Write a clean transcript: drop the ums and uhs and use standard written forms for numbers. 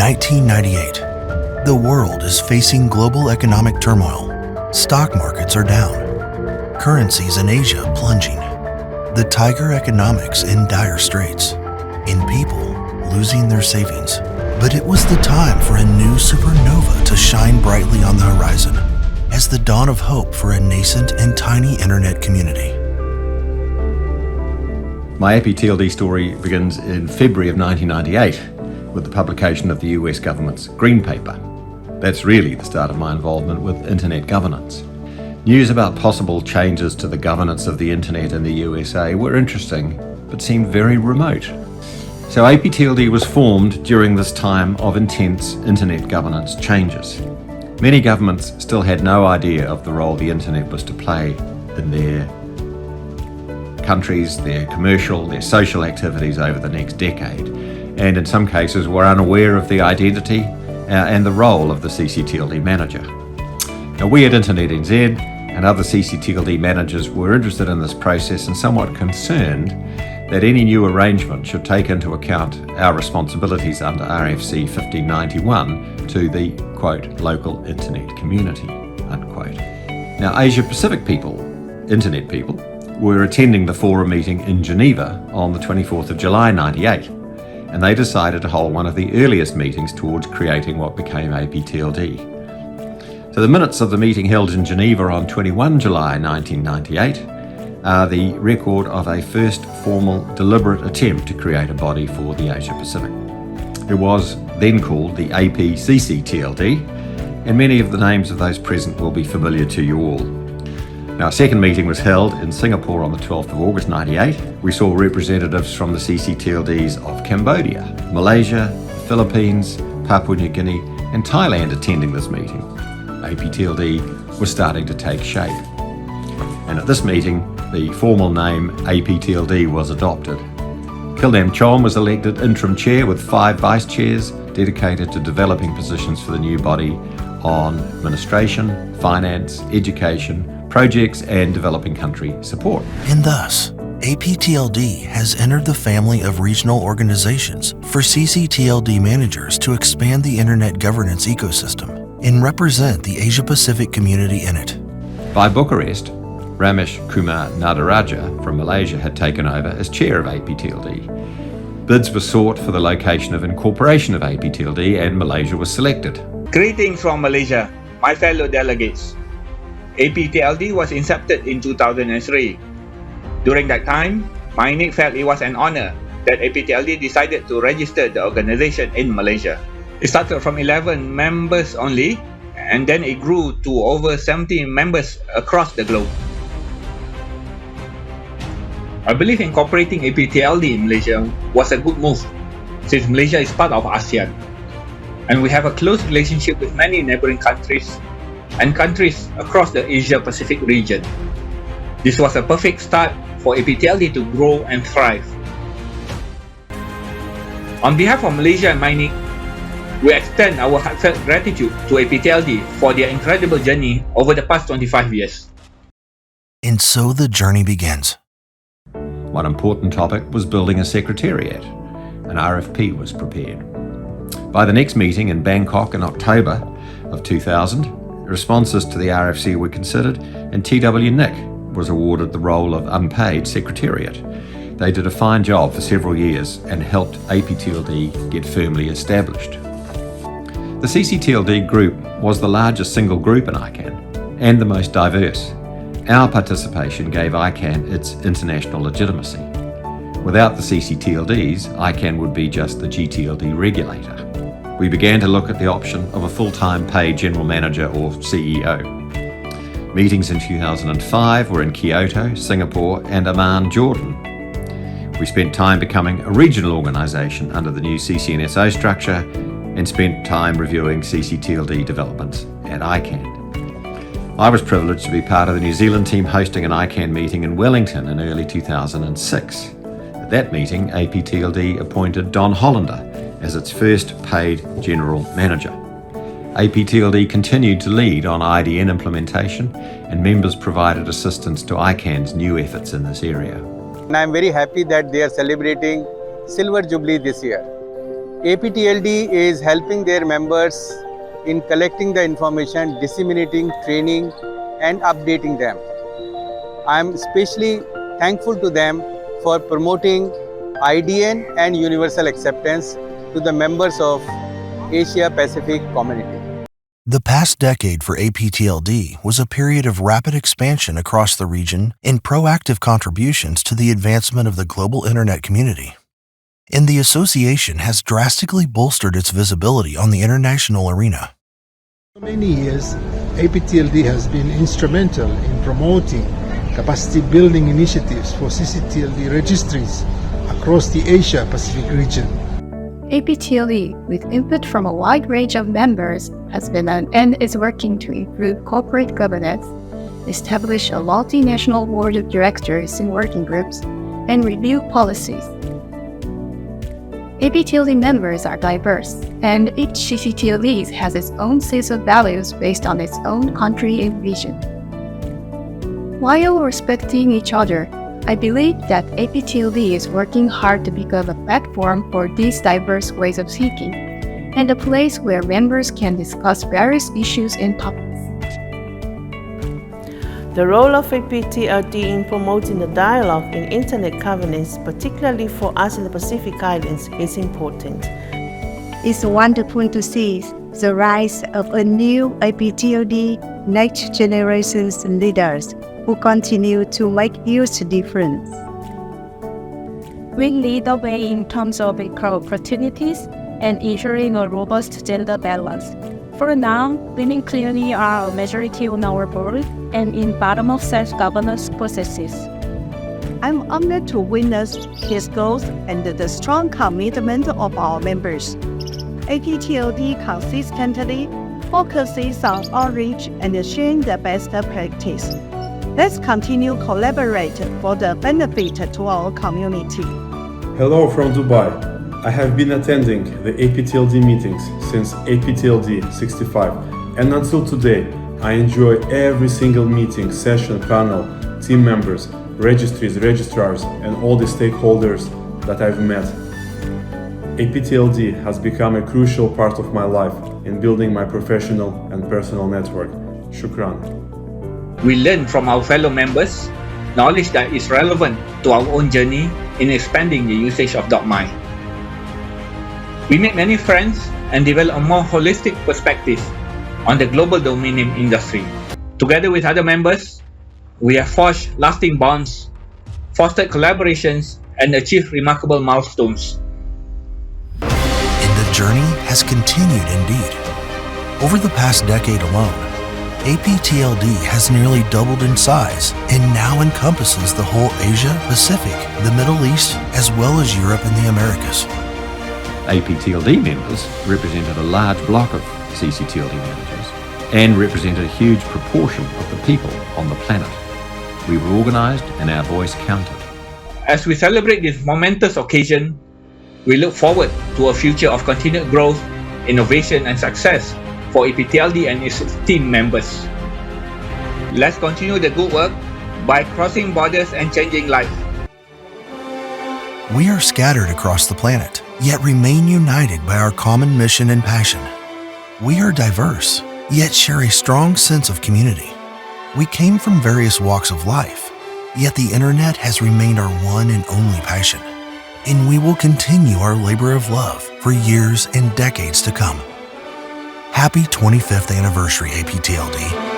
1998. The world is facing global economic turmoil. Stock markets are down. Currencies in Asia plunging. The tiger economics in dire straits. And people losing their savings. But it was the time for a new supernova to shine brightly on the horizon as the dawn of hope for a nascent and tiny internet community. My APTLD story begins in February of 1998 with the publication of the US government's Green Paper. That's really the start of my involvement with internet governance. News about possible changes to the governance of the internet in the USA were interesting, but seemed very remote. So APTLD was formed during this time of intense internet governance changes. Many governments still had no idea of the role the internet was to play in their countries, their commercial, their social activities over the next decade, and in some cases were unaware of the identity and the role of the CCTLD manager. Now, we at Internet NZ and other CCTLD managers were interested in this process and somewhat concerned that any new arrangement should take into account our responsibilities under RFC 1591 to the, quote, local internet community, unquote. Now, Asia Pacific people, internet people, were attending the forum meeting in Geneva on the 24th of July 98, and they decided to hold one of the earliest meetings towards creating what became APTLD. So the minutes of the meeting held in Geneva on 21 July 1998 are the record of a first formal deliberate attempt to create a body for the Asia Pacific. It was then called the APCCTLD, and many of the names of those present will be familiar to you all. Now, a second meeting was held in Singapore on the 12th of August 98. We saw representatives from the CCTLDs of Cambodia, Malaysia, Philippines, Papua New Guinea, and Thailand attending this meeting. APTLD was starting to take shape. And at this meeting, the formal name APTLD was adopted. Kildam Chom was elected interim chair with 5 vice chairs dedicated to developing positions for the new body on administration, finance, education, projects and developing country support. And thus, APTLD has entered the family of regional organizations for CCTLD managers to expand the internet governance ecosystem and represent the Asia Pacific community in it. By Bucharest, Ramesh Kumar Nadaraja from Malaysia had taken over as chair of APTLD. Bids were sought for the location of incorporation of APTLD and Malaysia was selected. Greetings from Malaysia, my fellow delegates. APTLD was incepted in 2003. During that time, Mainik felt it was an honor that APTLD decided to register the organization in Malaysia. It started from 11 members only, and then it grew to over 70 members across the globe. I believe incorporating APTLD in Malaysia was a good move, since Malaysia is part of ASEAN, and we have a close relationship with many neighboring countries and countries across the Asia-Pacific region. This was a perfect start for APTLD to grow and thrive. On behalf of Malaysia and Mainik, we extend our heartfelt gratitude to APTLD for their incredible journey over the past 25 years. And so the journey begins. One important topic was building a secretariat. An RFP was prepared. By the next meeting in Bangkok in October of 2000, responses to the RFC were considered and TW Nick was awarded the role of unpaid secretariat. They did a fine job for several years and helped APTLD get firmly established. The CCTLD group was the largest single group in ICANN and the most diverse. Our participation gave ICANN its international legitimacy. Without the CCTLDs, ICANN would be just the GTLD regulator. We began to look at the option of a full-time paid general manager or CEO. Meetings in 2005 were in Kyoto, Singapore and Amman, Jordan. We spent time becoming a regional organisation under the new CCNSO structure and spent time reviewing CCTLD developments at ICANN. I was privileged to be part of the New Zealand team hosting an ICANN meeting in Wellington in early 2006. At that meeting, APTLD appointed Don Hollander as its first paid general manager. APTLD continued to lead on IDN implementation, and members provided assistance to ICANN's new efforts in this area. And I'm very happy that they are celebrating Silver Jubilee this year. APTLD is helping their members in collecting the information, disseminating, training, and updating them. I'm especially thankful to them for promoting IDN and universal acceptance to the members of Asia Pacific community. The past decade for APTLD was a period of rapid expansion across the region and proactive contributions to the advancement of the global internet community. And the association has drastically bolstered its visibility on the international arena. For many years, APTLD has been instrumental in promoting capacity building initiatives for CCTLD registries across the Asia Pacific region. APTLD, with input from a wide range of members, has been and is working to improve corporate governance, establish a multinational board of directors and working groups, and review policies. APTLD members are diverse, and each CCTLD has its own set of values based on its own country and region. While respecting each other, I believe that APTLD is working hard to become a platform for these diverse ways of thinking, and a place where members can discuss various issues and topics. The role of APTLD in promoting the dialogue in Internet governance, particularly for us in the Pacific Islands, is important. It's wonderful to see the rise of a new APTLD next generation's leaders who continue to make huge difference. We lead the way in terms of equal opportunities and ensuring a robust gender balance. For now, women clearly are a majority on our board and in bottom-up self-governance processes. I'm honored to witness his growth and the strong commitment of our members. APTLD consistently focuses on outreach and sharing the best practice. Let's continue collaborate for the benefit to our community. Hello from Dubai. I have been attending the APTLD meetings since APTLD 65, and until today, I enjoy every single meeting, session, panel, team members, registries, registrars, and all the stakeholders that I've met. APTLD has become a crucial part of my life in building my professional and personal network. Shukran. We learn from our fellow members knowledge that is relevant to our own journey in expanding the usage of .my. We make many friends and develop a more holistic perspective on the global domain name industry. Together with other members, we have forged lasting bonds, fostered collaborations, and achieved remarkable milestones. And the journey has continued indeed. Over the past decade alone, APTLD has nearly doubled in size and now encompasses the whole Asia Pacific, the Middle East, as well as Europe and the Americas. APTLD members represented a large block of CCTLD managers and represented a huge proportion of the people on the planet. We were organised and our voice counted. As we celebrate this momentous occasion, we look forward to a future of continued growth, innovation and success for APTLD and its team members. Let's continue the good work by crossing borders and changing lives. We are scattered across the planet, yet remain united by our common mission and passion. We are diverse, yet share a strong sense of community. We came from various walks of life, yet the internet has remained our one and only passion. And we will continue our labor of love for years and decades to come. Happy 25th anniversary, APTLD.